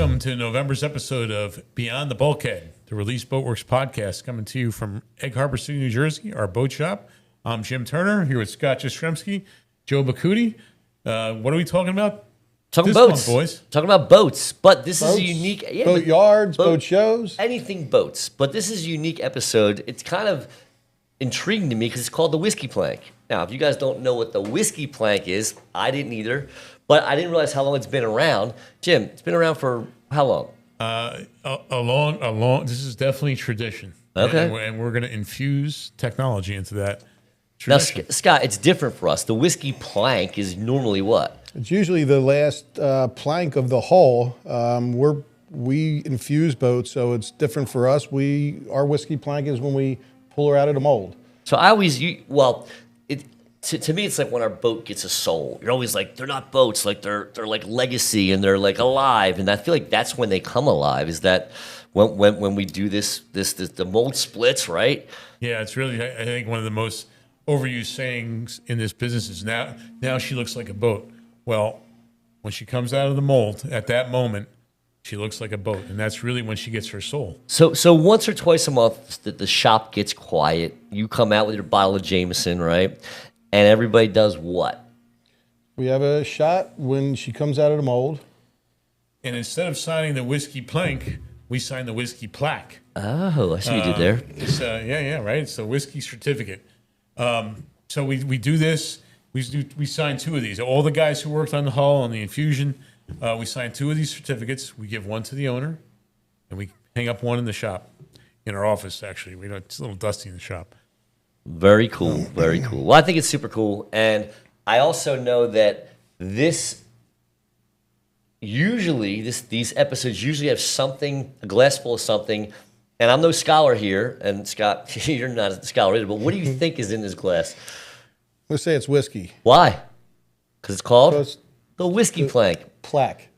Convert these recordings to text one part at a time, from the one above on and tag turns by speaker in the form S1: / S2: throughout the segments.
S1: Welcome to November's episode of Beyond the Bulkhead, the Release Boatworks podcast, coming to you from Egg Harbor City, New Jersey, our boat shop. I'm Jim Turner, here with Scott Jastrzemski, Joe Bakuti. What are we talking about?
S2: Talking
S1: this
S2: boats,
S1: month, boys.
S2: Talking about boats, but this
S3: Boats,
S2: is a unique
S3: boatyards, boat shows,
S2: anything boats. But this is a unique episode. It's kind of intriguing to me because it's called the Whiskey Plank. Now, if you guys don't know what the Whiskey Plank is, I didn't either, but I didn't realize how long it's been around. Jim, it's been around for how long?
S1: A long. This is definitely tradition.
S2: Okay,
S1: and we're going to infuse technology into that
S2: now,
S1: tradition.
S2: Scott, it's different for us. The Whiskey Plank is normally what?
S3: it's usually the last plank of the hull. We infuse boats, so it's different for us. Our whiskey plank is when we pull her out of the mold.
S2: So I always, to me, it's like when our boat gets a soul. You're always like, they're not boats, like they're like legacy and they're like alive. And I feel like that's when they come alive. Is that when we do this the mold splits, right?
S1: Yeah, it's really, I think, one of the most overused sayings in this business is now she looks like a boat. Well, when she comes out of the mold, at that moment, she looks like a boat, and that's really when she gets her soul.
S2: So once or twice a month, the shop gets quiet. You come out with your bottle of Jameson, right? And everybody does what?
S3: We have a shot when she comes out of the mold.
S1: And instead of signing the whiskey plank, we sign the whiskey plaque.
S2: Oh, I see what you did there.
S1: It's right. It's a whiskey certificate. So we do this. We sign two of these. All the guys who worked on the hull and the infusion, we sign two of these certificates. We give one to the owner, and we hang up one in the shop, in our office. Actually, it's a little dusty in the shop.
S2: Very cool, very cool. Well, I think it's super cool, and I also know that these episodes usually have something, a glass full of something. And I'm no scholar here, and Scott, you're not a scholar either. But what do you think is in this glass?
S3: Let's say it's whiskey.
S2: Why? Because it's called
S3: Because
S2: the Whiskey Plank.
S3: Plaque.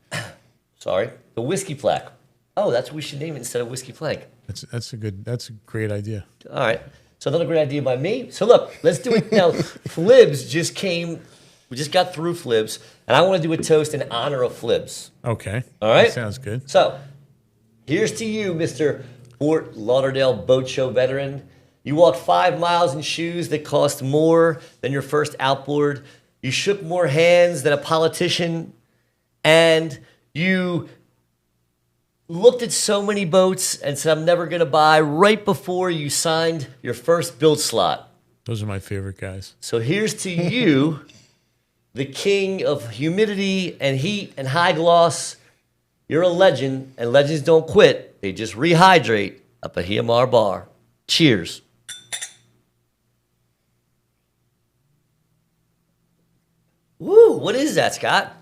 S2: Sorry, the Whiskey Plaque. Oh, that's what we should name it instead of Whiskey Plank.
S1: That's a great idea.
S2: All right. So another great idea by me. So look, let's do it now. Flibs just came. We just got through Flibs, and I want to do a toast in honor of Flibs.
S1: Okay.
S2: All right.
S1: That sounds good.
S2: So here's to you, Mr. Fort Lauderdale Boat Show veteran. You walked 5 miles in shoes that cost more than your first outboard. You shook more hands than a politician. And you looked at so many boats and said, I'm never going to buy, right before you signed your first build slot.
S1: Those are my favorite guys.
S2: So here's to you, the king of humidity and heat and high gloss. You're a legend, and legends don't quit. They just rehydrate up at Hiamar Bar. Cheers. Woo, what is that, Scott?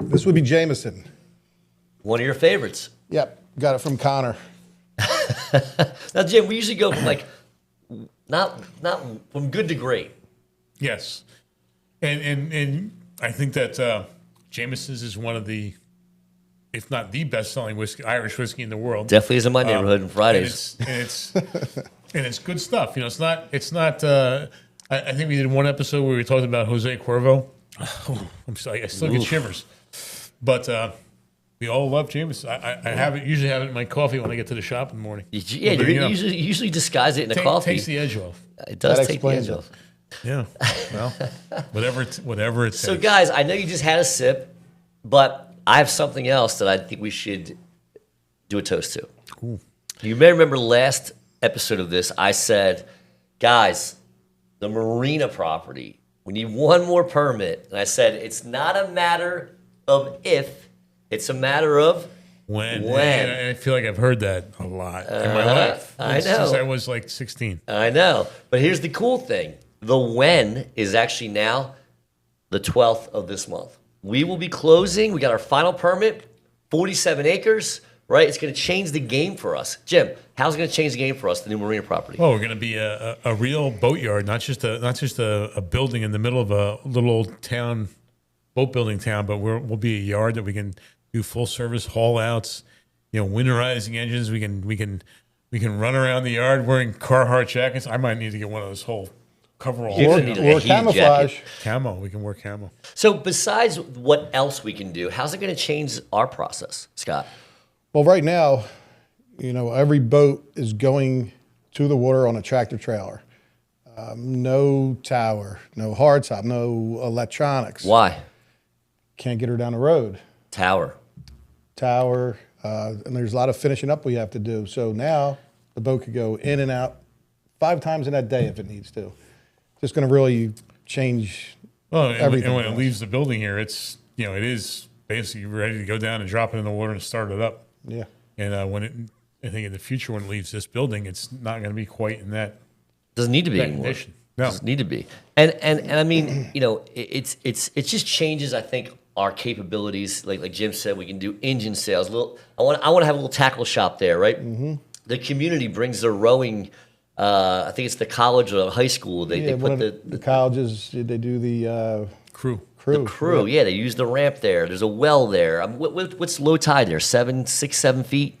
S3: This would be Jameson.
S2: One of your favorites.
S3: Yep, got it from Connor.
S2: Now, Jim, we usually go from like, not from good to great.
S1: Yes. And I think that Jameson's is one of the, if not the best-selling Irish whiskey in the world.
S2: Definitely is in my neighborhood on Fridays.
S1: And it's good stuff. It's not. I think we did one episode where we talked about Jose Cuervo. Oh, I'm sorry, I still get shivers. But we all love Jameson. I usually have it in my coffee when I get to the shop in the morning.
S2: Yeah, you usually disguise it in a coffee.
S1: Takes the edge off.
S2: It does
S3: That
S2: take the edge
S3: explains it.
S2: off.
S1: Yeah. Well, whatever it takes.
S2: So, guys, I know you just had a sip, but I have something else that I think we should do a toast to.
S1: Cool.
S2: You may remember last episode of this, I said, guys, the marina property, we need one more permit. And I said, it's not a matter of if, it's a matter of
S1: When. And I feel like I've heard that a lot in my life.
S2: I know.
S1: Since I was like 16.
S2: I know. But here's the cool thing. The when is actually now the 12th of this month. We will be closing. We got our final permit, 47 acres, right? It's going to change the game for us. Jim, how's it going to change the game for us, the new marina property?
S1: Oh, we're going to be a real boatyard, not just a building in the middle of a little old town, boat building town, but we'll be a yard that we can do full service haul outs, winterizing engines. We can run around the yard wearing Carhartt jackets. I might need to get one of those whole coveralls.
S3: Or camouflage.
S1: Camo. We can wear camo.
S2: So besides what else we can do, how's it going to change our process, Scott?
S3: Well, right now, every boat is going to the water on a tractor trailer. No tower, no hardtop, no electronics.
S2: Why?
S3: Can't get her down the road.
S2: Tower.
S3: And there's a lot of finishing up we have to do. So now the boat could go in and out 5 times in that day if it needs to. Just going to really change everything.
S1: And when it leaves the building here, it's it is basically ready to go down and drop it in the water and start it up.
S3: Yeah.
S1: And I think in the future when it leaves this building, it's not going to be quite in that
S2: Doesn't need to be
S1: that
S2: anymore.
S1: condition. No.
S2: Doesn't need to be. And I mean, it just changes, I think, our capabilities. Like Jim said, we can do engine sales. I want to have a little tackle shop there, right? Mm-hmm. The community brings their rowing. I think it's the college or the high school. They put
S3: the colleges. They do the
S1: Crew.
S2: the crew. Yeah, they use the ramp there. There's a well there. What's low tide there? 6, 7 feet.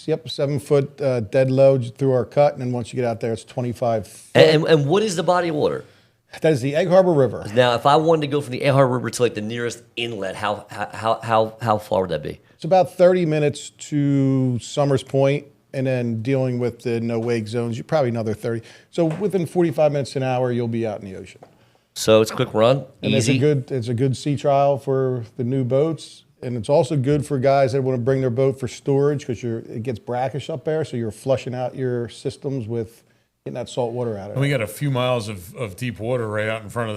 S3: Yep, 7 foot dead low through our cut, and then once you get out there, it's 25 foot.
S2: And what is the body of water?
S3: That is the Egg Harbor River.
S2: Now, if I wanted to go from the Egg Harbor River to like the nearest inlet, how far would that be?
S3: It's about 30 minutes to Summers Point, and then dealing with the no wake zones, you probably another 30. So within 45 minutes to an hour, you'll be out in the ocean.
S2: So it's a quick run,
S3: And
S2: easy.
S3: it's a good sea trial for the new boats. And it's also good for guys that want to bring their boat for storage because it gets brackish up there, so you're flushing out your systems with getting that salt water out of
S1: And we
S3: it.
S1: got a few miles of deep water right out in front of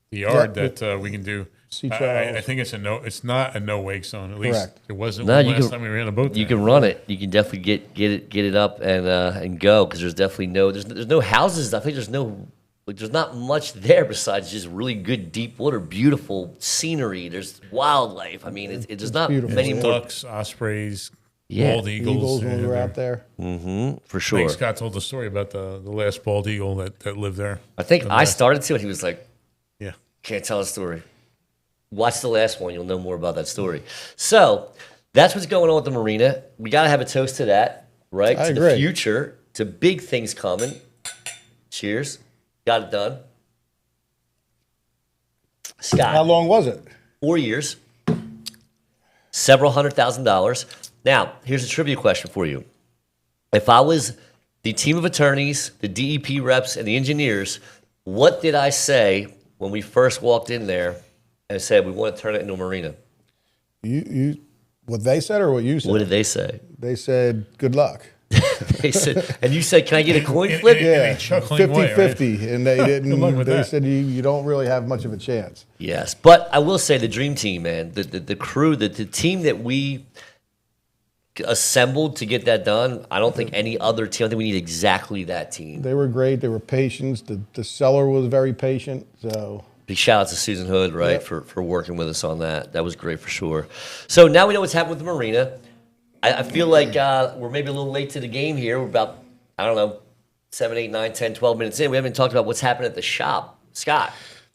S1: the yard that we can do.
S3: Sea
S1: I
S3: trials.
S1: think it's not a no wake zone. At least
S3: Correct.
S1: it wasn't
S2: No,
S1: the
S2: you
S1: last
S2: can-
S1: time we ran a boat.
S2: You
S1: there.
S2: can run it. You can definitely get it up and go because there's definitely there's no houses. I think there's not much there besides just really good deep water, beautiful scenery. There's wildlife. I mean, there's not
S3: beautiful.
S2: many more.
S1: Ducks, ospreys,
S2: Yeah.
S1: bald eagles.
S3: Eagles when we were out there.
S2: For
S1: I
S2: sure.
S1: think Scott told the story about the last bald eagle that lived there.
S2: I think I started to, and he was like,
S1: Yeah.
S2: "Can't tell a story. Watch the last one. You'll know more about that story." So that's what's going on with the marina. We got to have a toast to that, right?
S3: I
S2: to
S3: agree.
S2: the future, to big things coming. Cheers. Got it done. Scott.
S3: How long was it?
S2: 4 years, several $100,000. Now, here's a trivia question for you. If I was the team of attorneys, the DEP reps, and the engineers, what did I say when we first walked in there and said we want to turn it into a marina?
S3: You what they said or what you said?
S2: What did they say?
S3: They said, good luck.
S2: They said, and you said, "Can I get a coin
S1: In-
S2: flip?"
S1: in- in a chuckling way, right?
S3: 50-50. And they didn't,
S1: luck with
S3: they
S1: that.
S3: said you don't really have much of a chance.
S2: Yes, but I will say the dream team, man, the crew, the team that we assembled to get that done. I don't think any other team. I think we need exactly that team.
S3: They were great. They were patient. The seller was very patient. So
S2: Big shout out to Susan Hood, right,
S3: Yep.
S2: for working with us on that. That was great for sure. So now we know what's happened with the marina. I feel like we're maybe a little late to the game here. We're about, 7, 8, 9, 10, 12 minutes in. We haven't talked about what's happened at the shop. Scott,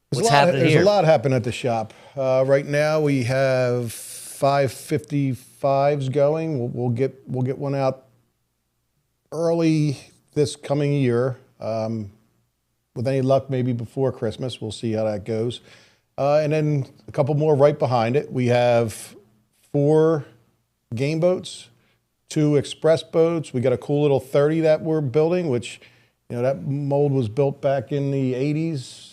S2: what's happening
S3: There's
S2: here?
S3: a lot happening at the shop. Right now we have 555s going. We'll get one out early this coming year. With any luck, maybe before Christmas. We'll see how that goes. And then a couple more right behind it. We have 4 game boats, 2 express boats. We got a cool little 30 that we're building, which, that mold was built back in the 80s.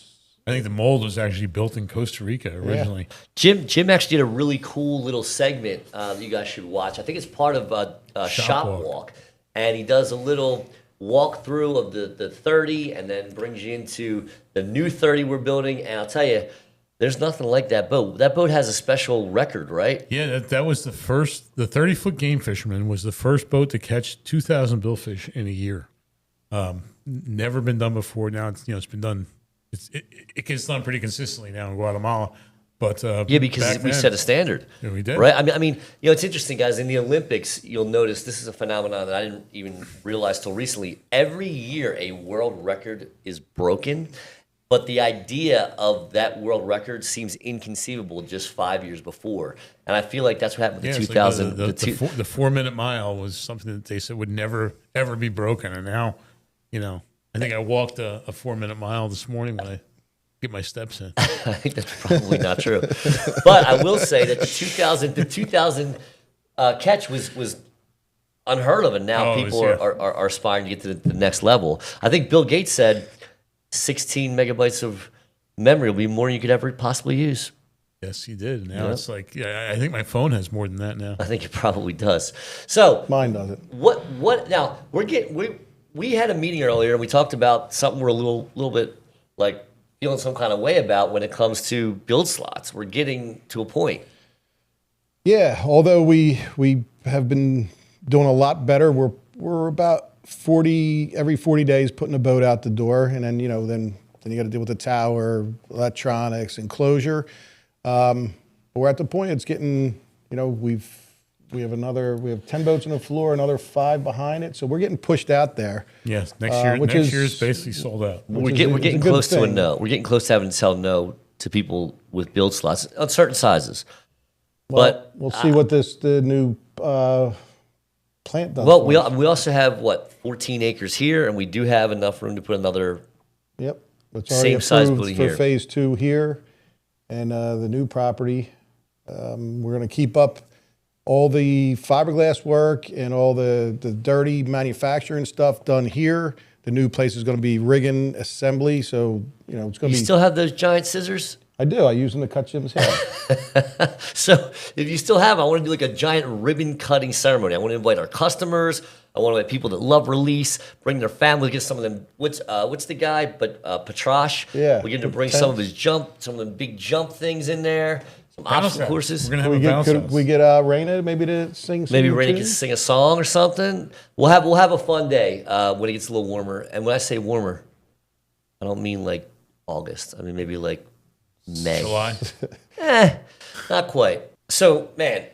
S1: I think the mold was actually built in Costa Rica originally.
S2: Jim actually did a really cool little segment that you guys should watch. I think it's part of Shop
S1: Walk.
S2: Walk. And he does a little walkthrough of the 30 and then brings you into the new 30 we're building. And I'll tell you, there's nothing like that boat. That boat has a special record, right?
S1: Yeah, that was the 30-foot game fisherman was the first boat to catch 2,000 billfish in a year. Never been done before. Now it's been done. It gets done pretty consistently now in Guatemala. But
S2: Yeah, because
S1: back
S2: we
S1: then-
S2: set a standard.
S1: Yeah, we did.
S2: Right? I mean, it's interesting, guys. In the Olympics, you'll notice this is a phenomenon that I didn't even realize till recently. Every year, a world record is broken, but the idea of that world record seems inconceivable just 5 years before. And I feel like that's what happened with
S1: Yeah,
S2: the
S1: it's like
S2: 2000.
S1: the 4-minute mile was something that they said would never ever be broken, and now, I think I walked a 4-minute mile this morning when I get my steps in.
S2: I think that's probably not true. But I will say that the 2000 catch was unheard of, and now
S1: Oh,
S2: people
S1: yeah.
S2: are aspiring to get to the next level. I think Bill Gates said 16 megabytes of memory will be more than you could ever possibly use.
S1: Yes, he did. Now
S2: Yep.
S1: it's like, yeah, I think my phone has more than that now.
S2: I think it probably does. So
S3: Mine doesn't.
S2: what now we had a meeting earlier and we talked about something we're a little bit like feeling some kind of way about when it comes to build slots. We're getting to a point.
S3: Yeah, although we have been doing a lot better. We're about 40 every 40 days putting a boat out the door, and then then you got to deal with the tower, electronics, enclosure. But we're at the point it's getting we have 10 boats on the floor, another 5 behind it, so we're getting pushed out there.
S1: Yes, next year is basically sold out.
S2: We're getting
S3: good
S2: close to a
S3: thing.
S2: no. We're getting close to having to tell no to people with build slots on certain sizes.
S3: Well,
S2: But
S3: we'll see what the new plant does.
S2: well,
S3: for
S2: we
S3: us.
S2: we also have 14 acres here, and we do have enough room to put another.
S3: Yep. It's already
S2: Same size
S3: approved
S2: building
S3: for
S2: here.
S3: phase 2 here, and the new property. We're going to keep up all the fiberglass work and all the dirty manufacturing stuff done here. The new place is going to be rigging assembly, so it's going
S2: You
S3: to be.
S2: still have those giant scissors?
S3: I do. I use them to cut Jim's hair.
S2: So if you still have, I want to do like a giant ribbon cutting ceremony. I want to invite our customers. I want to invite people that love Release, bring their family, get some of them. What's the guy? But Petrash.
S3: Yeah,
S2: We're going to
S3: the
S2: bring some of his some of the big jump things in there. Some
S1: Bounce
S2: obstacle
S1: house.
S2: courses.
S1: We're gonna have a bounce
S3: Could
S1: house.
S3: we get Raina maybe to sing?
S2: Maybe
S3: some
S2: Rainy
S3: too?
S2: can sing a song or something. We'll have a fun day when it gets a little warmer. And when I say warmer, I don't mean like August. I mean maybe like May.
S1: July.
S2: Not quite. So, man,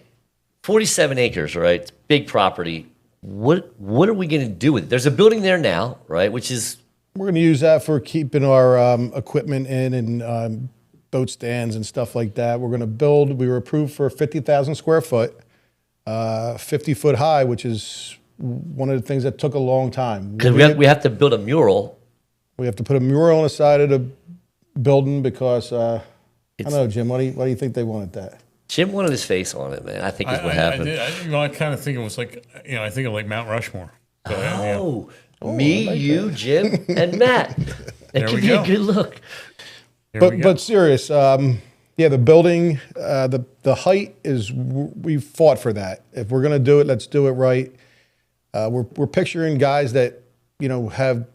S2: 47 acres, right? It's big property. What are we going to do with it? There's a building there now, right? Which is
S3: We're going to use that for keeping our equipment in and boat stands and stuff like that. We're going to build. We were approved for 50,000 square foot, 50 foot high, which is one of the things that took a long time.
S2: because we have to build a mural.
S3: We have to put a mural on the side of the building because I don't know, Jim. Why do you think they wanted that?
S2: Jim wanted his face on it, man. I think is what
S1: I
S2: happened.
S1: did. I kind of think it was like, I think of like Mount Rushmore. So, yeah.
S2: Me,
S3: I like
S2: you, Jim, and Matt. That
S1: There
S2: could
S1: we
S2: be
S1: go.
S2: a good look.
S1: Here we go.
S3: But serious, yeah, the building, the height is. We fought for that. If we're gonna do it, let's do it right. We're picturing guys that have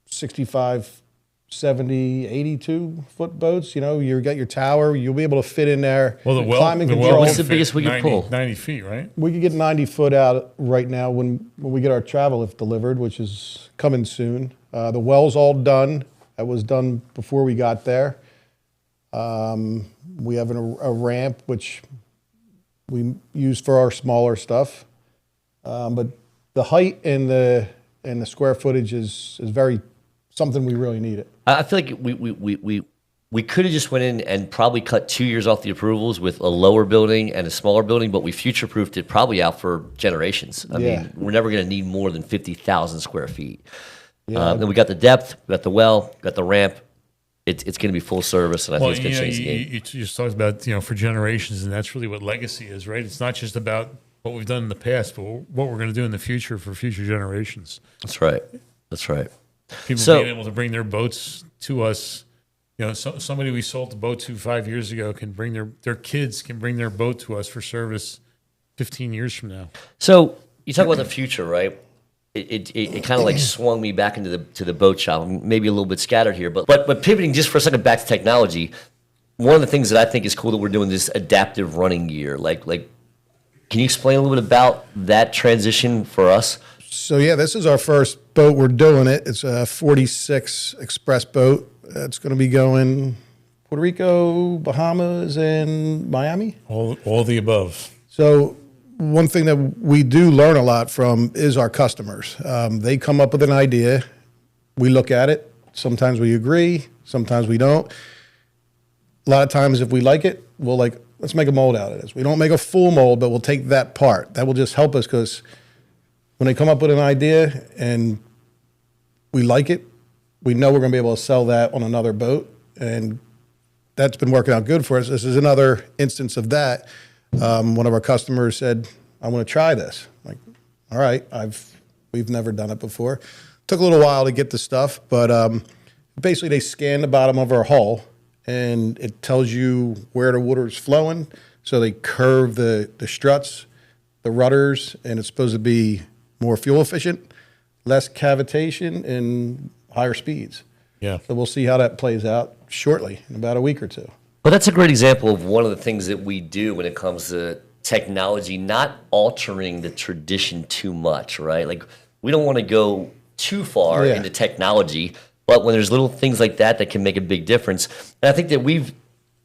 S3: 65, 70, 82 foot boats. You got your tower. You'll be able to fit in there.
S1: Well, the well,
S3: climbing
S1: the
S3: control.
S1: well
S2: What's
S1: would
S2: the biggest
S1: fit
S2: we could pull?
S1: 90 feet, right?
S3: We could get 90 foot out right now when we get our travel lift delivered, which is coming soon. The well's all done. That was done before we got there. We have a ramp, which we use for our smaller stuff. But the height and the square footage is very something we really need it.
S2: I feel like we could have just went in and probably cut 2 years off the approvals with a lower building and a smaller building, but we future-proofed it probably out for generations. I
S3: Yeah.
S2: mean, we're never going to need more than 50,000 square feet.
S3: Yeah.
S2: Then we got the depth, we got the well, got the ramp. It's going to be full service, and I think it's going to change the game.
S1: You just talked about, for generations, and that's really what legacy is, right? It's not just about what we've done in the past, but what we're going to do in the future for future generations.
S2: That's right. That's right.
S1: People
S2: So-
S1: being able to bring their boats to us. Somebody we sold the boat to 5 years ago can bring their kids can bring their boat to us for service 15 years from now.
S2: So you talk about the future, right? It kind of like swung me back into the boat shop. I'm maybe a little bit scattered here, but pivoting just for a second back to technology. One of the things that I think is cool that we're doing this adaptive running gear. Like, can you explain a little bit about that transition for us?
S3: So yeah, this is our first boat. We're doing it. It's a 46 express boat. It's going to be going Puerto Rico, Bahamas, and Miami.
S1: All the above.
S3: So one thing that we do learn a lot from is our customers. They come up with an idea. We look at it. Sometimes we agree. Sometimes we don't. A lot of times if we like it, we'll let's make a mold out of this. We don't make a full mold, but we'll take that part. That will just help us because when they come up with an idea and we like it, we know we're going to be able to sell that on another boat. And that's been working out good for us. This is another instance of that. One of our customers said, I want to try this. Like, all right, we've never done it before. Took a little while to get the stuff, but basically they scan the bottom of our hull, and it tells you where the water is flowing. So they curve the struts, the rudders, and it's supposed to be more fuel efficient, less cavitation, and higher speeds.
S1: Yeah.
S3: So we'll see how that plays out shortly, in about a week or two.
S2: Well, that's a great example of one of the things that we do when it comes to technology, not altering the tradition too much, right? Like, we don't want to go too far into technology, but when there's little things like that can make a big difference. And I think that we've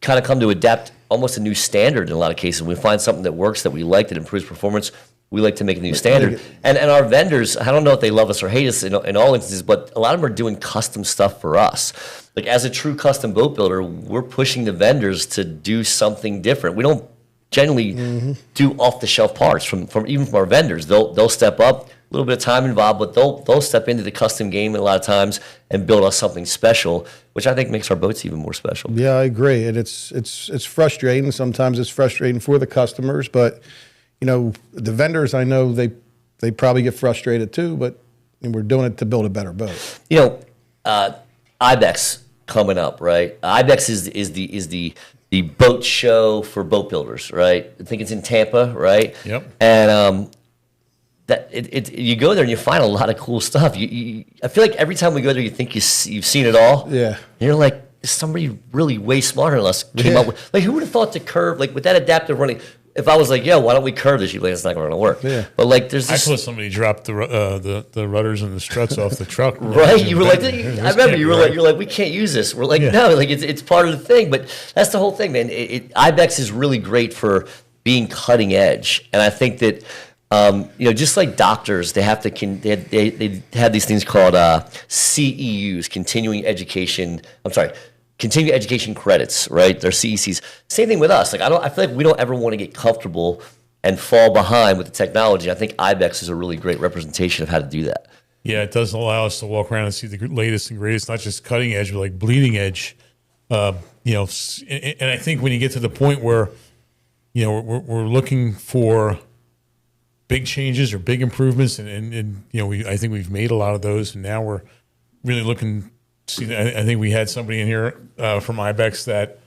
S2: kind of come to adapt almost a new standard in a lot of cases. When we find something that works, that we like, that improves performance, we like to make a new standard. And our vendors, I don't know if they love us or hate us in all instances, but a lot of them are doing custom stuff for us. Like, as a true custom boat builder, we're pushing the vendors to do something different. We don't generally do off-the-shelf parts from our vendors. They'll step up, a little bit of time involved, but they'll step into the custom game a lot of times and build us something special, which I think makes our boats even more special.
S3: Yeah, I agree. And it's frustrating. Sometimes it's frustrating for the customers, but the vendors, I know they probably get frustrated too, but we're doing it to build a better boat.
S2: IBEX coming up, right? IBEX is the boat show for boat builders, right? I think it's in Tampa, right?
S1: Yep.
S2: And you go there and you find a lot of cool stuff. I feel like every time we go there, you think you've seen it all.
S3: Yeah.
S2: And you're like, somebody really way smarter than us came up with. Like, who would have thought to curve, like, with that adaptive running? If I was like, why don't we curve this? You'd be like, it's not going to work.
S3: Yeah.
S2: But like, there's this.
S1: I thought somebody dropped the rudders and the struts off the truck.
S2: Right? You were like, I remember you were like, we can't use this. We're like, no, like it's part of the thing. But that's the whole thing, man. IBEX is really great for being cutting edge, and I think that just like doctors, they have these things called CEUs, continuing education credits, right? They're CECs. Same thing with us. Like, I feel like we don't ever want to get comfortable and fall behind with the technology. I think IBEX is a really great representation of how to do that.
S1: Yeah, it does allow us to walk around and see the latest and greatest, not just cutting edge, but like bleeding edge. And I think when you get to the point where, we're looking for big changes or big improvements, and I think we've made a lot of those, and now we're really looking. See, I think we had somebody in here from IBEX that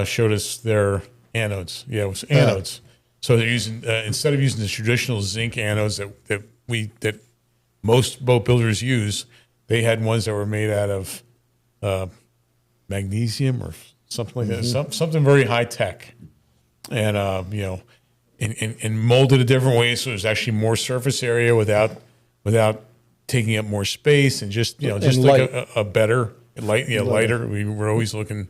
S1: showed us their anodes. Yeah, it was anodes. So they're using instead of using the traditional zinc anodes that most boat builders use, they had ones that were made out of magnesium or something like that, something very high tech, and and molded a different way, so there's actually more surface area without taking up more space, and just like a better lighter. We're always looking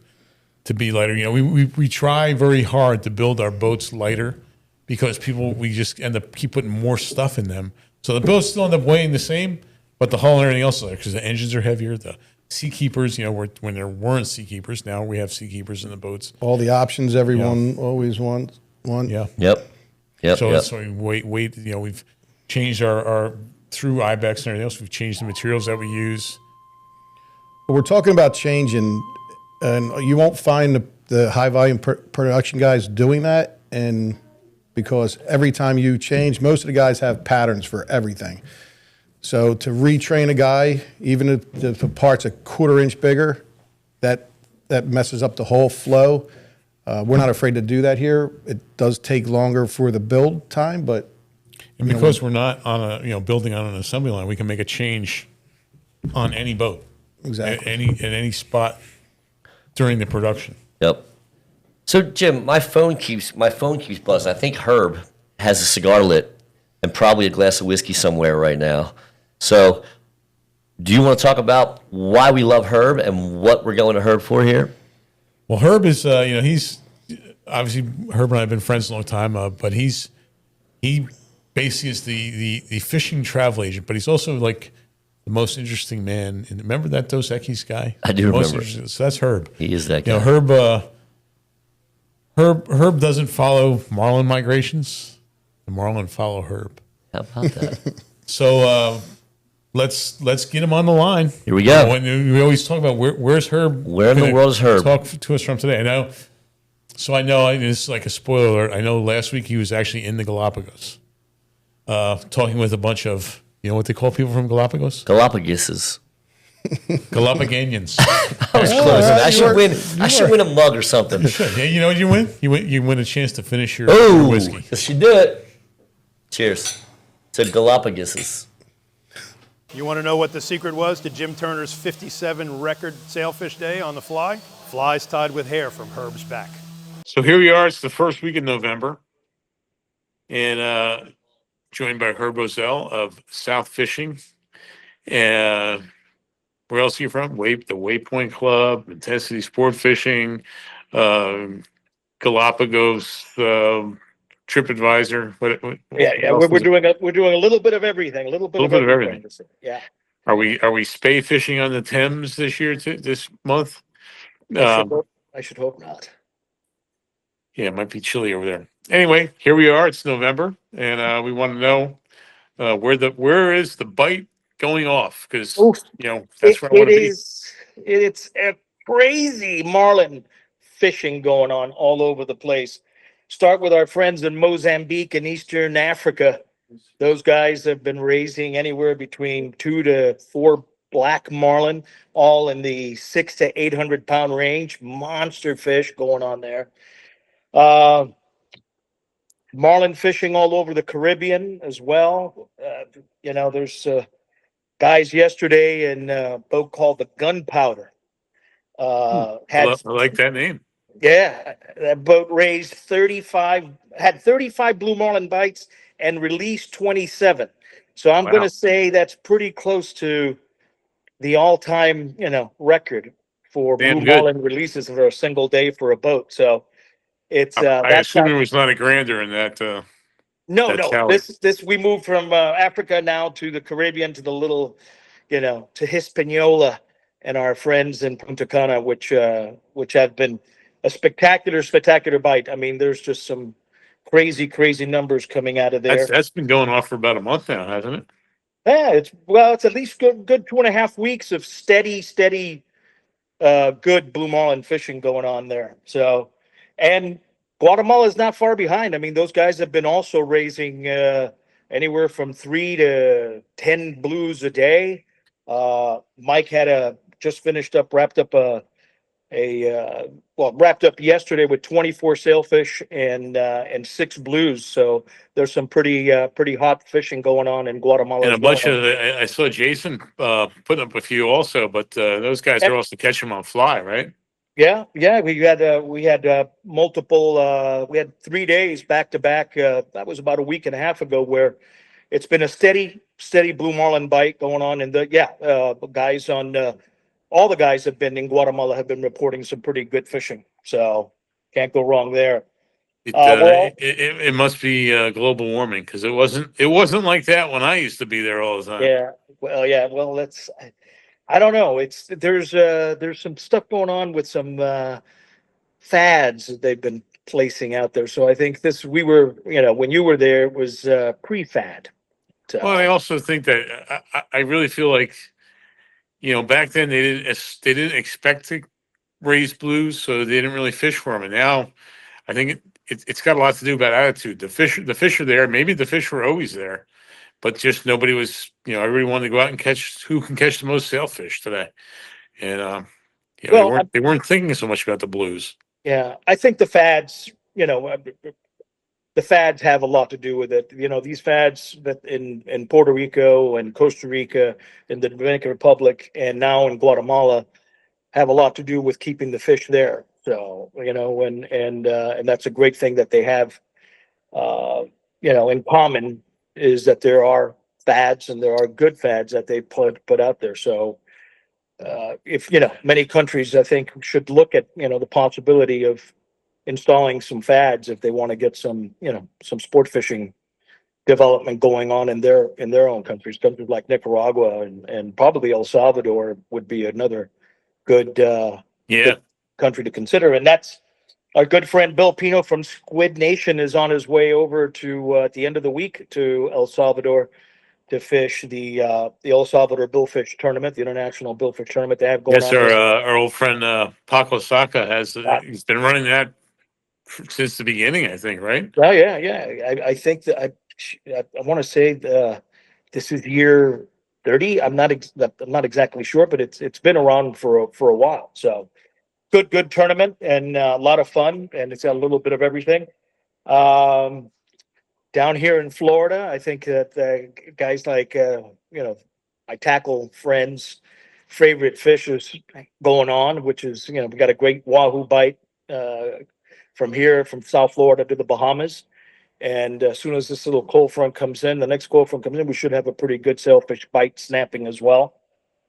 S1: to be lighter. We try very hard to build our boats lighter because we just end up keep putting more stuff in them. So the boats still end up weighing the same, but the hull and everything else is lighter because the engines are heavier. The sea keepers, when there weren't sea keepers, now we have sea keepers in the boats.
S3: All the options everyone always wants.
S1: Yeah.
S2: Yep.
S1: So we weight. We've changed our through IBEX and everything else. We've changed the materials that we use.
S3: But we're talking about changing, and you won't find the high volume production guys doing that, and because every time you change, most of the guys have patterns for everything. So to retrain a guy, even if the part's a 1/4 inch bigger, that messes up the whole flow. We're not afraid to do that here. It does take longer for the build time, but
S1: because we're not on building on an assembly line, we can make a change on any boat,
S3: exactly,
S1: at any spot during the production.
S2: Yep. So Jim, my phone keeps buzzing. I think Herb has a cigar lit and probably a glass of whiskey somewhere right now. So, do you want to talk about why we love Herb and what we're going to Herb for here?
S1: Well, Herb is he's obviously Herb and I have been friends a long time, but he basically is the fishing travel agent, but he's also like the most interesting man. And remember that Dos Equis guy?
S2: I do remember.
S1: So that's Herb.
S2: He is that guy.
S1: Herb doesn't follow marlin migrations. The marlin follow Herb.
S2: How about that?
S1: So let's get him on the line.
S2: Here we go.
S1: We always talk about where's Herb.
S2: Where in the world is Herb?
S1: Talk to us from today. I know. So I know this is like a spoiler alert. I know last week he was actually in the Galapagos, talking with a bunch of, you know what they call people from Galapagos?
S2: Galapagoses.
S1: Galapaganians.
S2: I was close. I should win. I should win a mug or something.
S1: Yeah, you know what you win? You win a chance to finish your
S2: Oh,
S1: whiskey.
S2: this should do it. Cheers to Galapagoses.
S4: You want to know what the secret was to Jim Turner's 57 record sailfish day on the fly? Flies tied with hair from Herb's back.
S1: So here we are. It's the first week in November, and joined by Herb Roselle of South Fishing. And where else are you from? The Waypoint Club, Intensity Sport Fishing, Galapagos, TripAdvisor.
S5: Yeah. We're doing a little bit of everything. A little bit of everything. Yeah.
S1: Are we spay fishing on the Thames this year too, this month?
S5: I should hope not.
S1: Yeah, it might be chilly over there. Anyway, here we are. It's November, and we want to know where is the bite going off, because that's where I want to be.
S5: It's a crazy marlin fishing going on all over the place. Start with our friends in Mozambique and Eastern Africa. Those guys have been raising anywhere between 2 to 4 black marlin, all in the 600 to 800 pound range. Monster fish going on there. Marlin fishing all over the Caribbean as well. There's guys yesterday in a boat called the Gunpowder.
S1: I like that name.
S5: Yeah, that boat raised 35 blue marlin bites and released 27. So I'm going to say that's pretty close to the all-time, record for blue marlin releases for a single day for a boat. So it's
S1: I assume there was not a grander in that.
S5: No.
S1: Tally.
S5: This we moved from Africa now to the Caribbean, to the little, to Hispaniola and our friends in Punta Cana, which have been a spectacular bite. I mean, there's just some crazy numbers coming out of there.
S1: That's been going off for about a month now, hasn't it?
S5: Yeah, it's at least good 2.5 weeks of steady, good blue marlin fishing going on there. So, and Guatemala is not far behind. I mean, those guys have been also raising anywhere from 3 to 10 blues a day. Mike had wrapped up yesterday with 24 sailfish and 6 blues. So there's some pretty hot fishing going on in Guatemala.
S1: And a bunch of I saw Jason putting up a few also, but those guys are also catching them on fly, right?
S5: Yeah. We had multiple. We had 3 days back to back. That was about a week and a half ago, where it's been a steady blue marlin bite going on. And guys on all the guys have been in Guatemala have been reporting some pretty good fishing. So can't go wrong there.
S1: It must be global warming, because it wasn't like that when I used to be there all the time.
S5: Yeah. Well, that's. I don't know. There's some stuff going on with some fads that they've been placing out there. So I think when you were there, it was pre-fad. So.
S1: Well, I also think that I really feel like, back then they didn't expect to raise blues, so they didn't really fish for them. And now I think it's got a lot to do about attitude. The fish are there. Maybe the fish were always there, but just nobody was, everybody wanted to go out and catch who can catch the most sailfish today. And, they weren't thinking so much about the blues.
S5: Yeah. I think the fads, the fads have a lot to do with it. These fads that in Puerto Rico and Costa Rica, in the Dominican Republic, and now in Guatemala have a lot to do with keeping the fish there. So, and that's a great thing that they have, in common, is that there are fads and there are good fads that they put out there. So if many countries, I think, should look at the possibility of installing some fads if they want to get some sport fishing development going on in their own countries like Nicaragua and probably El Salvador would be another good good country to consider. And that's our good friend Bill Pino from Squid Nation is on his way over to at the end of the week to El Salvador to fish the El Salvador Billfish Tournament, the international billfish tournament they have going on.
S1: Yes, our old friend Paco Saka he's been running that since the beginning, I think, right?
S5: Oh yeah, yeah. I think that I want to say this is year 30. I'm not exactly sure, but it's been around for a while. So good tournament and a lot of fun, and it's got a little bit of everything. Um, Down here in Florida, I think that guys like my tackle friends' favorite fish is going on, which is we got a great wahoo bite from here from South Florida to the Bahamas. And as soon as this little cold front comes in, the next cold front comes in, we should have a pretty good sailfish bite snapping as well.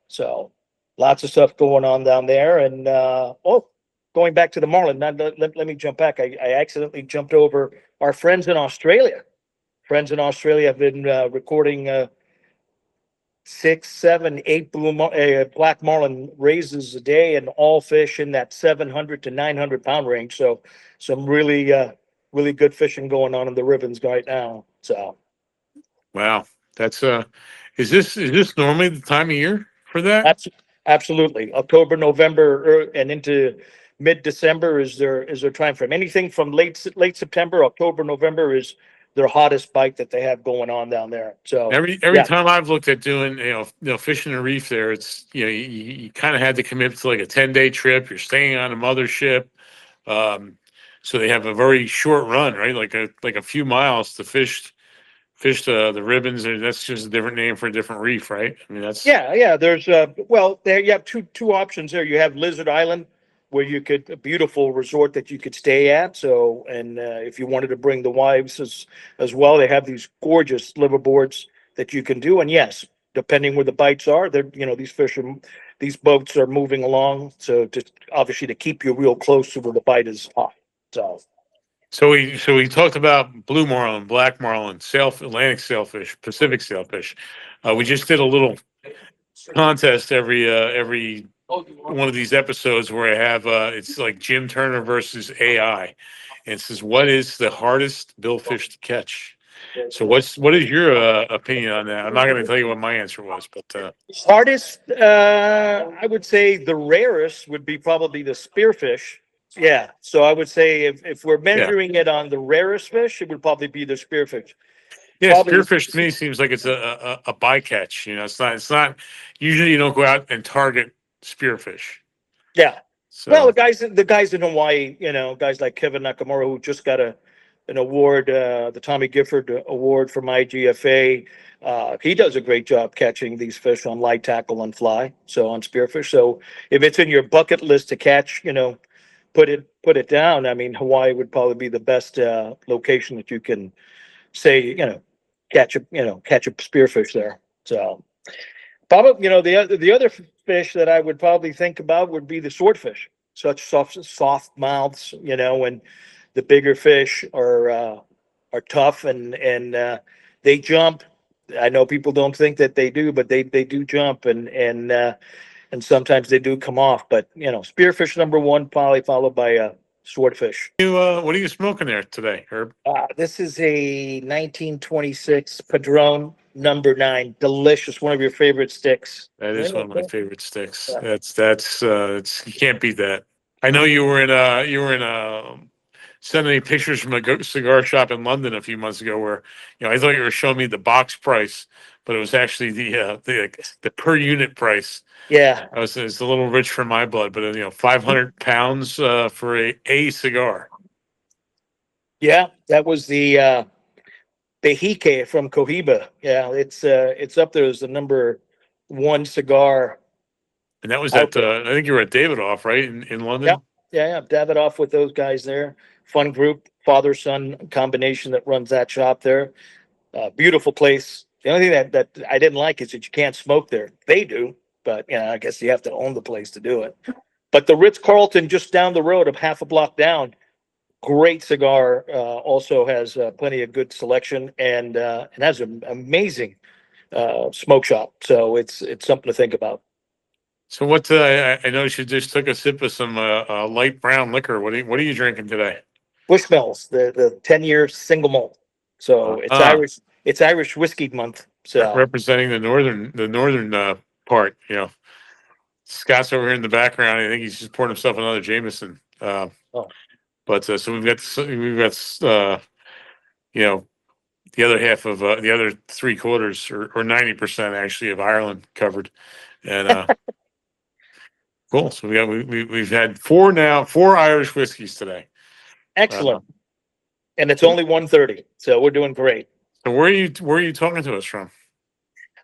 S5: So lots of stuff going on down there. And going back to the marlin, let me jump back. I accidentally jumped over our friends in Australia. Friends in Australia have been recording 6, 7, 8 black marlin raises a day, and all fish in that 700 to 900 pound range. So some really good fishing going on in the ribbons right now. So
S1: Wow, that's is this normally the time of year for that?
S5: absolutely, October, November, and into mid-December is their time frame. Anything from late September, October, November is their hottest bite that they have going on down there. So
S1: Every time I've looked at doing fishing the reef there, it's you kind of had to commit to like a 10-day trip. You're staying on a mothership, so they have a very short run, right? Like a few miles to fish the ribbons, and that's just a different name for a different reef, right? I mean, that's
S5: yeah. There's there you have two options there. You have Lizard Island, where you could a beautiful resort that you could stay at. So, and if you wanted to bring the wives as well, they have these gorgeous liverboards that you can do. And yes, depending where the bites are, they're these boats are moving along. So just obviously to keep you real close to where the bite is hot. So
S1: so we talked about blue marlin, black marlin, Atlantic sailfish, Pacific sailfish. We just did a little contest every one of these episodes where I have it's like Jim Turner versus AI, and it says what is the hardest billfish to catch. So what is your opinion on that? I'm not going to tell you what my answer was, but
S5: hardest, I would say the rarest would be probably the spearfish. Yeah. So I would say if we're
S1: yeah,
S5: measuring it on the rarest fish, it would probably be the spearfish.
S1: yeah,
S5: Probably.
S1: spearfish to me seems like it's a bycatch. It's not usually you don't go out and target spearfish.
S5: Yeah. Well,
S1: So
S5: the guys in Hawaii, guys like Kevin Nakamura, who just got an award, the Tommy Gifford Award from IGFA. He does a great job catching these fish on light tackle and fly, so on spearfish. So if it's in your bucket list to catch, put it down. I mean, Hawaii would probably be the best location that you can say, catch a spearfish there. So probably, the other fish that I would probably think about would be the swordfish. Such soft mouths, and the bigger fish are tough and they jump. I know people don't think that they do, but they do jump and sometimes they do come off. But spearfish number one, probably followed by swordfish.
S1: what are you smoking there today, Herb?
S5: This is a 1926 Padron number 9. Delicious. One of your favorite sticks.
S1: That is one of my favorite sticks.
S5: Yeah.
S1: It's you can't beat that. I know you were in sending me pictures from a cigar shop in London a few months ago where I thought you were showing me the box price, but it was actually the per unit price.
S5: Yeah.
S1: It's a little rich for my blood, but 500 pounds for a cigar.
S5: Yeah. That was the Hike from Cohiba. Yeah. It's up there as the number 1 cigar.
S1: And that was
S5: out
S1: at
S5: there.
S1: I think you were at Davidoff, right, in London.
S5: Yeah. Yeah. Davidoff with those guys there. Fun group, father son combination that runs that shop there. Beautiful place. The only thing that I didn't like is that you can't smoke there. They do, but I guess you have to own the place to do it. But the Ritz Carlton just down the road, of half a block down, great cigar. Also has plenty of good selection and has an amazing smoke shop. So it's something to think about.
S1: So what? I noticed you just took a sip of some light brown liquor. What are you drinking today?
S5: Bushmills, the 10-year single malt. So it's
S1: Uh-huh.
S5: Irish. It's Irish whiskey month. So
S1: Representing the northern part. Scott's over here in the background. I think he's just pouring himself another Jameson.
S5: oh,
S1: But so you know, the other half of the other 3/4 or 90% actually of Ireland covered, and cool. So we've had four Irish whiskeys today.
S5: Excellent. And it's only 1:30, so we're doing great.
S1: So where are you talking to us from?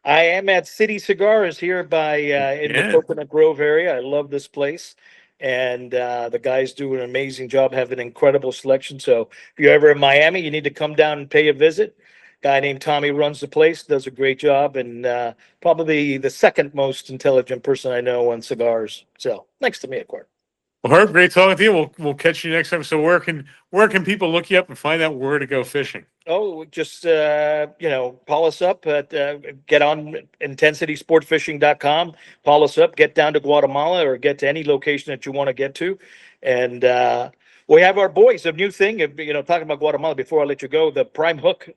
S5: I am at City Cigars here by in the
S1: Yeah.
S5: Coconut Grove area. I love this place, and the guys do an amazing job, have an incredible selection. So if you're ever in Miami, you need to come down and pay a visit. Guy named Tommy runs the place, does a great job, and probably the second most intelligent person I know on cigars. So next to me, of course.
S1: Well, Herb, great talking to you. We'll catch you next time. So where can people look you up and find out where to go fishing?
S5: Oh, just call us up at get on intensitysportfishing.com, call us up, get down to Guatemala or get to any location that you want to get to. And we have our boys, a new thing, talking about Guatemala before I let you go, the prime hook,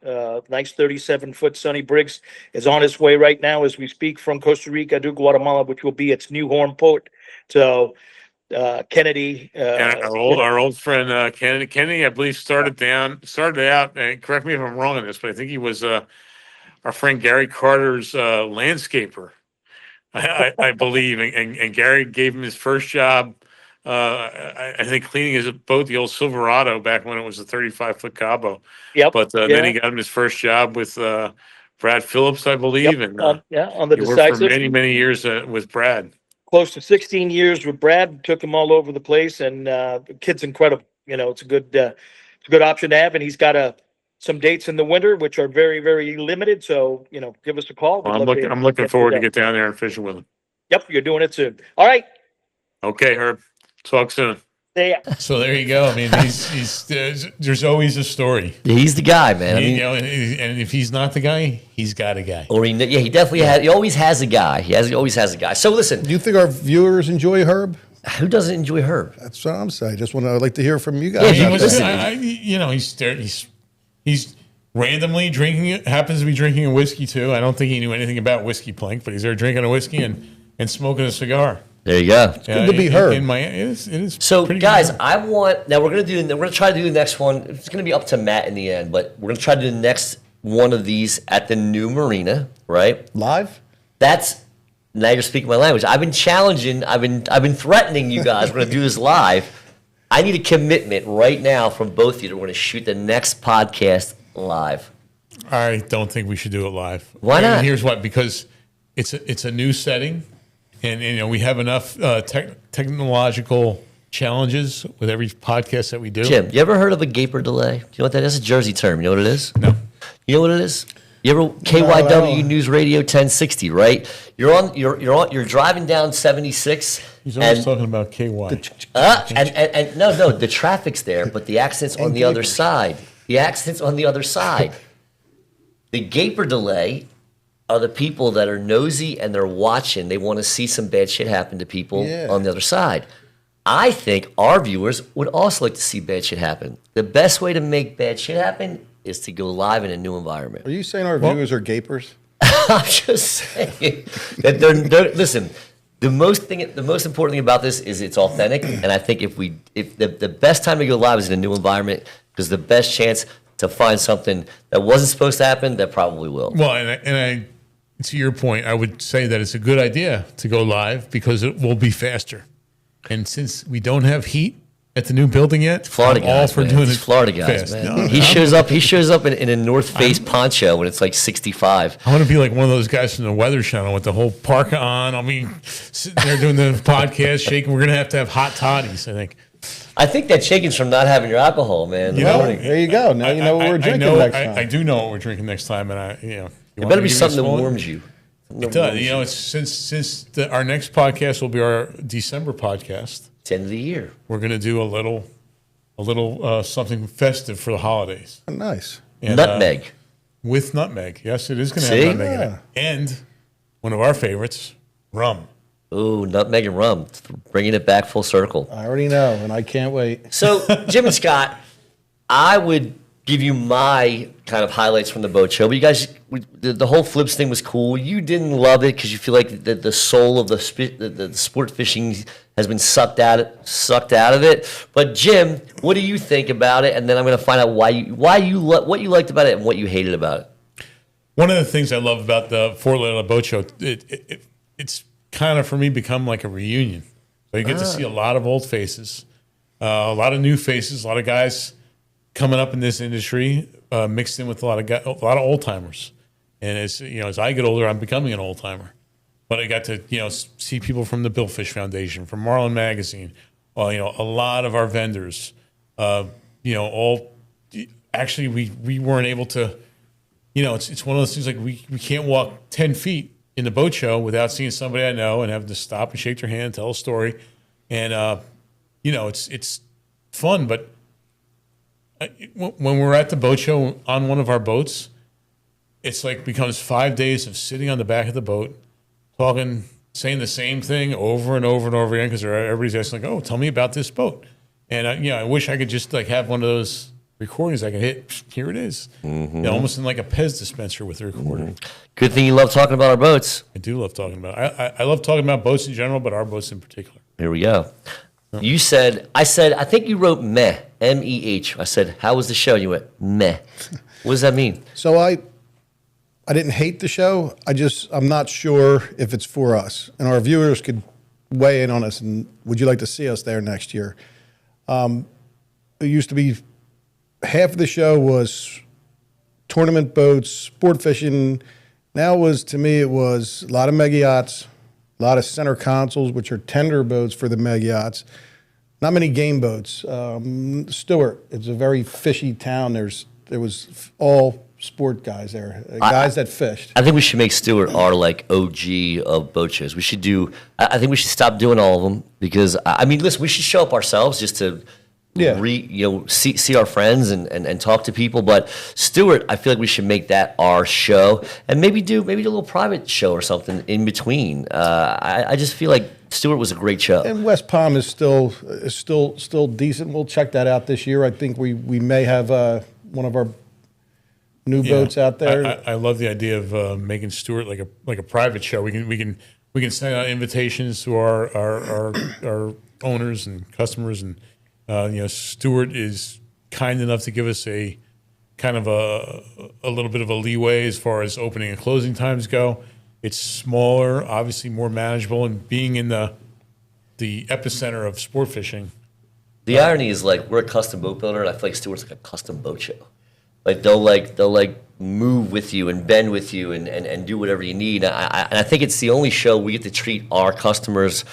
S5: nice 37-foot Sonny Briggs is on his way right now as we speak from Costa Rica to Guatemala, which will be its new home port. So Kennedy,
S1: And our old friend Kennedy, I believe, started out. And correct me if I'm wrong on this, but I think he was our friend Gary Carter's landscaper, I believe. And Gary gave him his first job. I think cleaning his boat, the old Silverado, back when it was a 35-foot Cabo.
S5: Yep.
S1: But then he got him his first job with Brad Phillips, I believe, and
S5: on the
S1: he worked for
S5: Decisive.
S1: many years with Brad.
S5: Close to 16 years with Brad, took him all over the place, and the kid's incredible. It's a good option to have, and he's got some dates in the winter which are very, very limited. So give us a call.
S1: Well, I'm looking forward to get down there and fishing with him.
S5: Yep, you're doing it soon. All right.
S1: Okay, Herb. Talk soon.
S5: Yeah.
S1: So there you go. I mean, there's always a story.
S2: He's the guy, man.
S1: And if he's not the guy, he's got a guy.
S2: Or he definitely has. He always has a guy. He always has a guy. So listen,
S3: Do you think our viewers enjoy Herb?
S2: who doesn't enjoy Herb?
S3: That's what I'm saying. I'd like to hear from you guys.
S2: Yeah,
S1: He's randomly drinking it. Happens to be drinking a whiskey too. I don't think he knew anything about whiskey plank, but he's there drinking a whiskey and smoking a cigar.
S2: There you go.
S3: good to be Herb.
S1: In Miami, it is.
S2: So,
S1: pretty
S2: guys,
S1: good.
S2: we're gonna try to do the next one. It's gonna be up to Matt in the end, but we're gonna try to do the next one of these at the new marina, right?
S3: Live?
S2: Now you're speaking my language. I've been challenging. I've been threatening you guys. We're gonna do this live. I need a commitment right now from both of you that we're gonna shoot the next podcast live.
S1: I don't think we should do it live.
S2: Why not?
S1: And here's why: because it's a new setting, and we have enough technological challenges with every podcast that we do.
S2: Jim, you ever heard of a gaper delay? Do you know what that is? It's a Jersey term. You know what it is?
S1: No.
S2: You know what it is? You ever KYW News Radio 1060, right? You're driving down 76.
S1: He's always talking about KY.
S2: And no, the traffic's there, but the accident's on the other side. The accident's on the other side. The gaper delay are the people that are nosy and they're watching. They want to see some bad shit happen to people on the other side. I think our viewers would also like to see bad shit happen. The best way to make bad shit happen is to go live in a new environment.
S3: Are you saying our viewers are gapers?
S2: I'm just saying that they're listen. The most important thing about this is it's authentic, and I think if the best time to go live is in a new environment, because the best chance to find something that wasn't supposed to happen that probably will.
S1: Well, and I to your point, I would say that it's a good idea to go live because it will be faster. And since we don't have heat at the new building yet,
S2: Florida
S1: I'm
S2: guys,
S1: all for
S2: man.
S1: doing
S2: These
S1: it
S2: Florida guys,
S1: fast.
S2: man.
S1: No,
S2: He shows up in a North Face poncho when it's like 65.
S1: I want to be like one of those guys from the Weather Channel with the whole parka on. I mean, sitting there doing the podcast, shaking. We're going to have hot toddies, I think.
S2: I think that shakin's from not having your alcohol, man.
S3: There you go. Now you know what we're drinking next time.
S1: I do know what we're drinking next time, and
S2: It better be something that warms you.
S1: It does. It's since our next podcast will be our December podcast.
S2: It's the end of the year.
S1: We're going to do a little something festive for the holidays.
S3: Nice.
S1: And,
S2: Nutmeg.
S1: With nutmeg. Yes, it is going to
S2: See?
S1: have nutmeg in it. And one of our favorites, rum.
S2: Ooh, nutmeg and rum. Bringing it back full circle.
S3: I already know, and I can't wait.
S2: So, Jim and Scott, I would give you my kind of highlights from the boat show. But you guys, the whole Flibs thing was cool. You didn't love it because you feel like the soul of the sport fishing has been sucked out of it. But Jim, what do you think about it? And then I'm going to find out what you liked about it and what you hated about it.
S1: One of the things I love about the Fort Lauderdale Boat Show, it's kind of for me become like a reunion. So you get to see a lot of old faces, a lot of new faces, a lot of guys coming up in this industry, mixed in with a lot of old timers. And as I get older, I'm becoming an old timer. But I got to see people from the Billfish Foundation, from Marlin Magazine, a lot of our vendors. All actually we weren't able to. It's one of those things like we can't walk 10 feet in the boat show without seeing somebody I know and having to stop and shake their hand, tell a story, and it's fun. But when we're at the boat show on one of our boats, it's like becomes 5 days of sitting on the back of the boat, talking, saying the same thing over and over and over again because everybody's asking like, "Oh, tell me about this boat." And I wish I could just like have one of those recordings I can hit. Here it is. Almost in like a Pez dispenser with the recording.
S2: Good thing you love talking about our boats.
S1: I do love talking about it. I love talking about boats in general, but our boats in particular.
S2: Here we go. I think you wrote meh, M-E-H. I said, how was the show? And you went, meh. What does that mean?
S3: So I didn't hate the show. I'm not sure if it's for us. And our viewers could weigh in on us. And would you like to see us there next year? It used to be half of the show was tournament boats, sport fishing. Now to me, it was a lot of mega yachts, a lot of center consoles, which are tender boats for the mega yachts. Not many game boats. Stewart, it's a very fishy town. There was all sport guys there, guys that fished.
S2: I think we should make Stewart our like OG of boat shows. We should I think we should stop doing all of them because listen, we should show up ourselves just to see our friends and talk to people. But Stewart, I feel like we should make that our show and maybe do a little private show or something in between. I just feel like Stewart was a great show.
S3: And West Palm is still decent. We'll check that out this year. I think we may have one of our new boats out there.
S1: I love the idea of making Stewart like a private show. We can send out invitations to our owners and customers, and Stewart is kind enough to give us a kind of a little bit of a leeway as far as opening and closing times go. It's smaller, obviously more manageable, and being in the epicenter of sport fishing.
S2: The irony is like we're a custom boat builder, and I feel like Stewart's like a custom boat show. Like they'll move with you and bend with you and do whatever you need. And I think it's the only show we get to treat our customers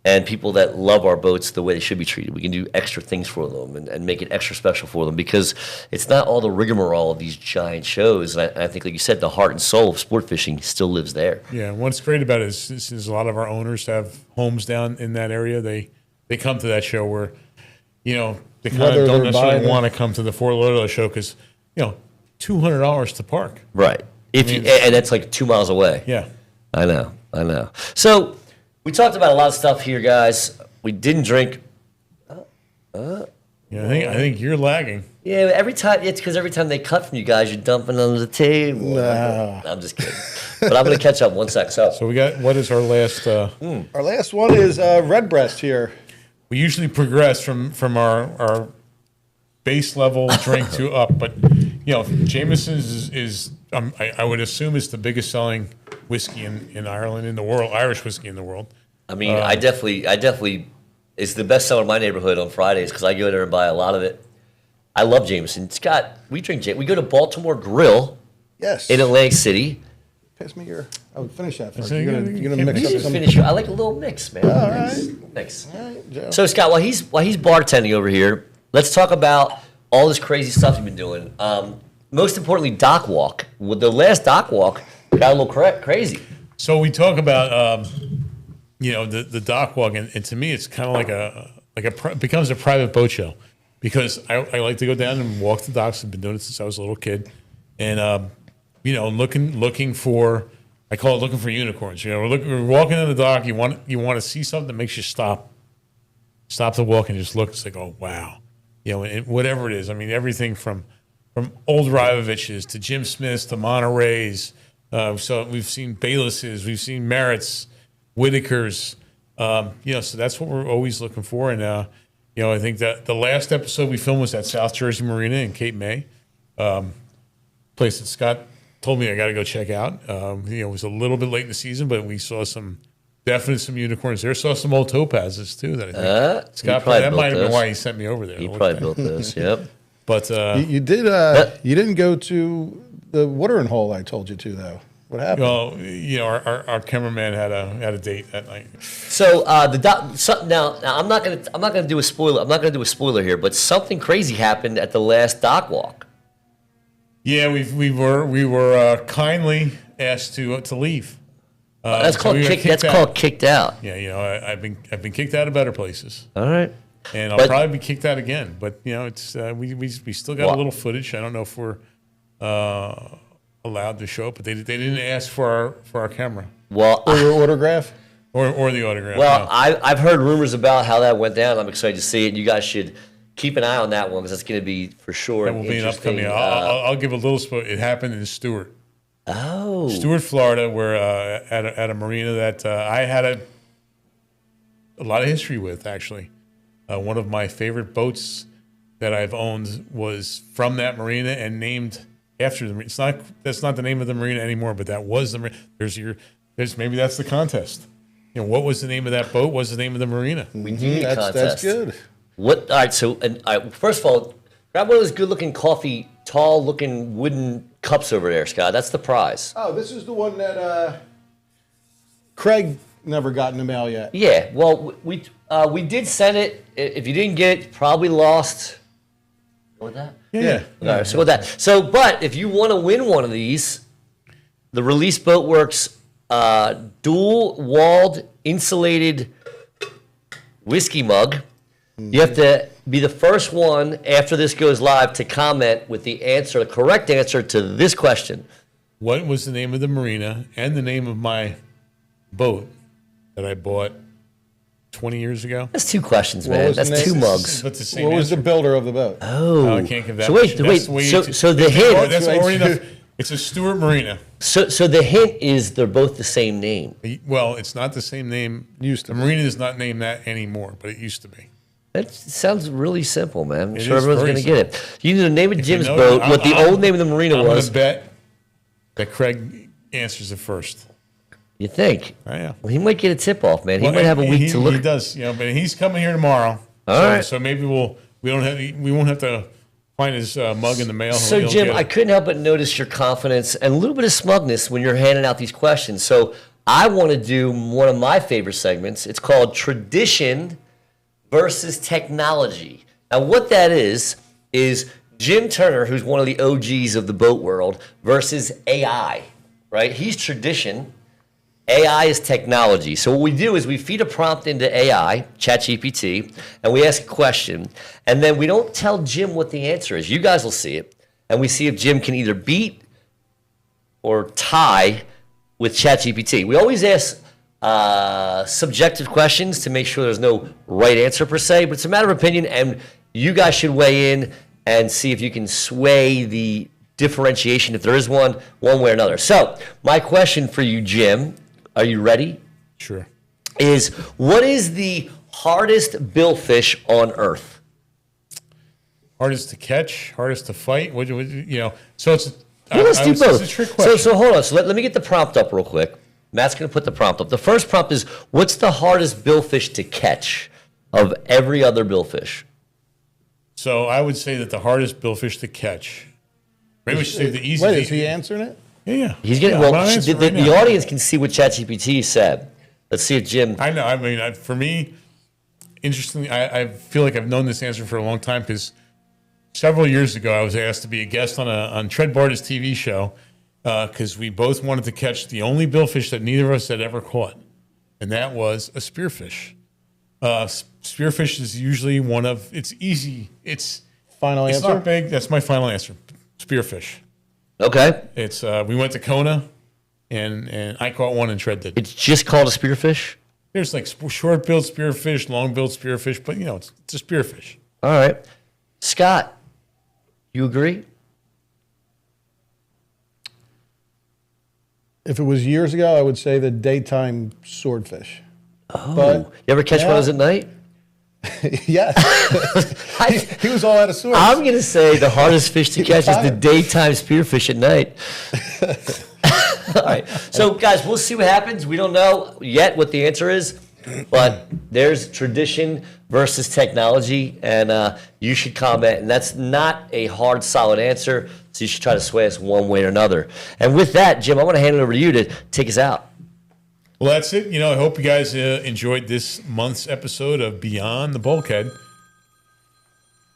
S2: and people that love our boats the way they should be treated. We can do extra things for them and make it extra special for them because it's not all the rigmarole of these giant shows. And I think, like you said, the heart and soul of sport fishing still lives there.
S1: Yeah, and what's great about it is a lot of our owners have homes down in that area. They come to that show where, they kind of don't necessarily want to come to the Fort Lauderdale show because, $200 to park.
S2: Right. And that's like 2 miles away.
S1: Yeah.
S2: I know. So we talked about a lot of stuff here, guys. We didn't drink.
S1: Yeah, I think you're lagging.
S2: Yeah, it's because every time they cut from you guys, you're dumping under the table.
S3: Nah.
S2: I'm just kidding. But I'm going to catch up one sec. So
S1: we got, what is our last?
S3: Our last one is Redbreast here.
S1: We usually progress from our base level drink to up, but Jameson's is I would assume it's the biggest selling whiskey in Ireland, in the world, Irish whiskey in the world.
S2: I mean, I definitely, it's the best seller in my neighborhood on Fridays because I go there and buy a lot of it. I love Jameson. We go to Baltimore Grill.
S3: Yes.
S2: In Atlantic City.
S3: Pass me your. Oh, finish that first.
S1: So
S3: You're gonna mix
S2: You
S3: up
S2: should
S3: some.
S2: finish. I like a little mix, man.
S3: All right.
S2: Mix.
S3: All right, Joe.
S2: So Scott, while he's bartending over here, let's talk about all this crazy stuff you've been doing. Most importantly, Dock Walk. With the last Dock Walk, got a little crazy.
S1: So we talk about the Dock Walk, and to me, it's kind of it becomes a private boat show because I like to go down and walk the docks. I've been doing it since I was a little kid, and looking for. I call it looking for unicorns. We're walking on the dock. You want to see something that makes you stop the walk and just look. It's like, oh wow, and whatever it is. I mean, everything from from old Rivoviches to Jim Smiths to Monterey's. So we've seen Bayless's, we've seen Merritt's, Whitaker's. So that's what we're always looking for. And I think that the last episode we filmed was at South Jersey Marina in Cape May, place that Scott told me I got to go check out. It was a little bit late in the season, but we saw some unicorns there. Saw some old topazes too. That I think Scott that might have been why he sent me over there.
S2: He probably built those. Yep.
S1: But
S3: You did. You didn't go to the watering hole I told you to, though. What happened?
S1: Well, our cameraman had a date that night.
S2: So now I'm not gonna do a spoiler. I'm not gonna do a spoiler here, but something crazy happened at the last dock walk.
S1: Yeah, we were kindly asked to leave.
S2: That's
S1: so
S2: called kicked out.
S1: Yeah, I've been kicked out of better places.
S2: All right.
S1: And I'll probably be kicked out again. But it's we still got a little footage. I don't know if we're allowed to show it, but they didn't ask for our camera.
S2: Well,
S3: or your autograph,
S1: or the autograph.
S2: Well,
S1: no.
S2: I've heard rumors about how that went down. I'm excited to see it. You guys should keep an eye on that one because that's going to be for sure.
S1: That will be an upcoming. I'll give a little spoil. It happened in Stewart.
S2: Oh,
S1: Stewart, Florida, where at a marina that I had a lot of history with. Actually, one of my favorite boats that I've owned was from that marina and named after the marina. That's not the name of the marina anymore, but that was the marina. There's maybe that's the contest. What was the name of that boat? What was the name of the marina?
S2: we need a contest.
S3: That's good.
S2: What? All right. So, first of all, grab one of those good-looking tall-looking wooden cups over there, Scott. That's the prize.
S3: Oh, this is the one that Craig never got in the mail yet.
S2: Yeah. Well, we did send it. If you didn't get it, probably lost. What that?
S3: Yeah.
S2: All right, so with that. So, but if you want to win one of these, the Release Boatworks dual-walled insulated whiskey mug, you have to be the first one after this goes live to comment with the correct answer to this question.
S1: What was the name of the marina and the name of my boat that I bought 20 years ago?
S2: That's two questions, man.
S3: was the
S2: That's
S3: name?
S2: two mugs.
S1: But the same
S3: What was
S1: answer.
S3: the builder of the boat?
S2: Oh,
S1: I can't give that.
S2: So
S1: much.
S2: wait.
S1: That's way too-
S2: So the hint.
S1: That's already enough. It's a Stewart Marina.
S2: So the hint is they're both the same name.
S1: Well, it's not the same name.
S3: Used to
S1: The
S3: be.
S1: marina is not named that anymore, but it used to be.
S2: That sounds really simple, man. I'm
S1: It
S2: sure
S1: is
S2: everyone's
S1: very
S2: going to get it. You need to name it Jim's
S1: know-
S2: boat. What the
S1: I'm-
S2: old name of the marina
S1: I'm
S2: was.
S1: going to bet that Craig answers it first.
S2: You think?
S1: Oh, yeah.
S2: Well, he might get a tip off, man. He
S1: Well,
S2: might have a week to look.
S1: He does, but he's coming here tomorrow.
S2: All right.
S1: So maybe we won't have to find his mug in the mail.
S2: So,
S1: He'll
S2: Jim,
S1: get it.
S2: I couldn't help but notice your confidence and a little bit of smugness when you're handing out these questions. So, I want to do one of my favorite segments. It's called Tradition versus Technology. Now, what that is Jim Turner, who's one of the OGs of the boat world, versus AI, right? He's tradition. AI is technology. So what we do is we feed a prompt into AI, ChatGPT, and we ask a question, and then we don't tell Jim what the answer is. You guys will see it, and we see if Jim can either beat or tie with ChatGPT. We always ask subjective questions to make sure there's no right answer per se, but it's a matter of opinion, and you guys should weigh in and see if you can sway the differentiation, if there is one way or another. So my question for you, Jim, are you ready?
S1: Sure.
S2: Is what is the hardest billfish on Earth?
S1: Hardest to catch, hardest to fight. So it's.
S2: Well, let's do both.
S1: It's a trick question.
S2: So hold on. So let me get the prompt up real quick. Matt's going to put the prompt up. The first prompt is, what's the hardest billfish to catch of every other billfish?
S1: So I would say that the hardest billfish to catch. Maybe we should say the easiest.
S3: Wait, is he answering it?
S1: Yeah.
S2: He's getting
S1: Yeah, I'm
S2: well.
S1: gonna answer
S2: The
S1: right now.
S2: audience can see what ChatGPT said. Let's see if Jim.
S1: I know. I mean, for me, interestingly, I feel like I've known this answer for a long time because several years ago I was asked to be a guest on Tread Barda's TV show because we both wanted to catch the only billfish that neither of us had ever caught, and that was a spearfish. Spearfish is usually it's easy. It's
S3: Final
S1: It's
S3: answer?
S1: not big. That's my final answer. Spearfish.
S2: Okay.
S1: It's we went to Kona, and I caught one and Tread did.
S2: It's just called a spearfish?
S1: There's like short-billed spearfish, long-billed spearfish, but it's a spearfish.
S2: All right. Scott, you agree?
S3: If it was years ago, I would say the daytime swordfish.
S2: Oh, you ever catch one of those at night?
S3: Yes. He was all out of sorts.
S2: I'm going to say the hardest fish to catch is the daytime spearfish at night. All right. So, guys, we'll see what happens. We don't know yet what the answer is, but there's tradition versus technology, and you should comment. And that's not a hard, solid answer, so you should try to sway us one way or another. And with that, Jim, I want to hand it over to you to take us out.
S1: Well, that's it. I hope you guys enjoyed this month's episode of Beyond the Bulkhead.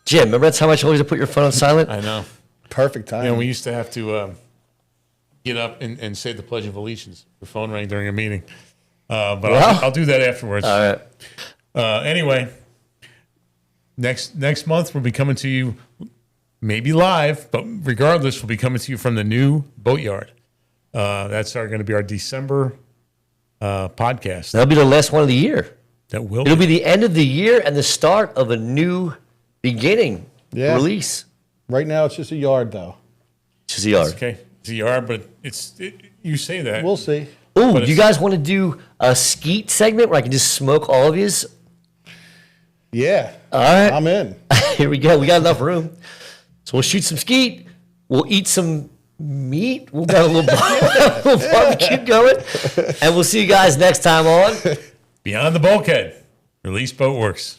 S2: Jim, remember that time I told you to put your phone on silent?
S1: I know.
S3: Perfect time.
S1: We used to have to get up and say the Pledge of Allegiance. The phone rang during a meeting. But I'll do that afterwards.
S2: All right.
S1: Anyway, next month we'll be coming to you maybe live, but regardless, we'll be coming to you from the new boatyard. That's going to be our December podcast.
S2: That'll be the last one of the year. It'll be the end of the year and the start of a new beginning release.
S3: Right now, it's just a yard, though.
S2: Just a yard.
S1: Okay. It's a yard, but you say that.
S3: We'll see.
S2: Ooh, do you guys want to do a skeet segment where I can just smoke all of yous?
S3: Yeah.
S2: All right.
S3: I'm in.
S2: Here we go. We got enough room. So we'll shoot some skeet. We'll eat some meat. We'll got a little barbecue going. And we'll see you guys next time on
S1: Beyond the Bulkhead. Release Boatworks.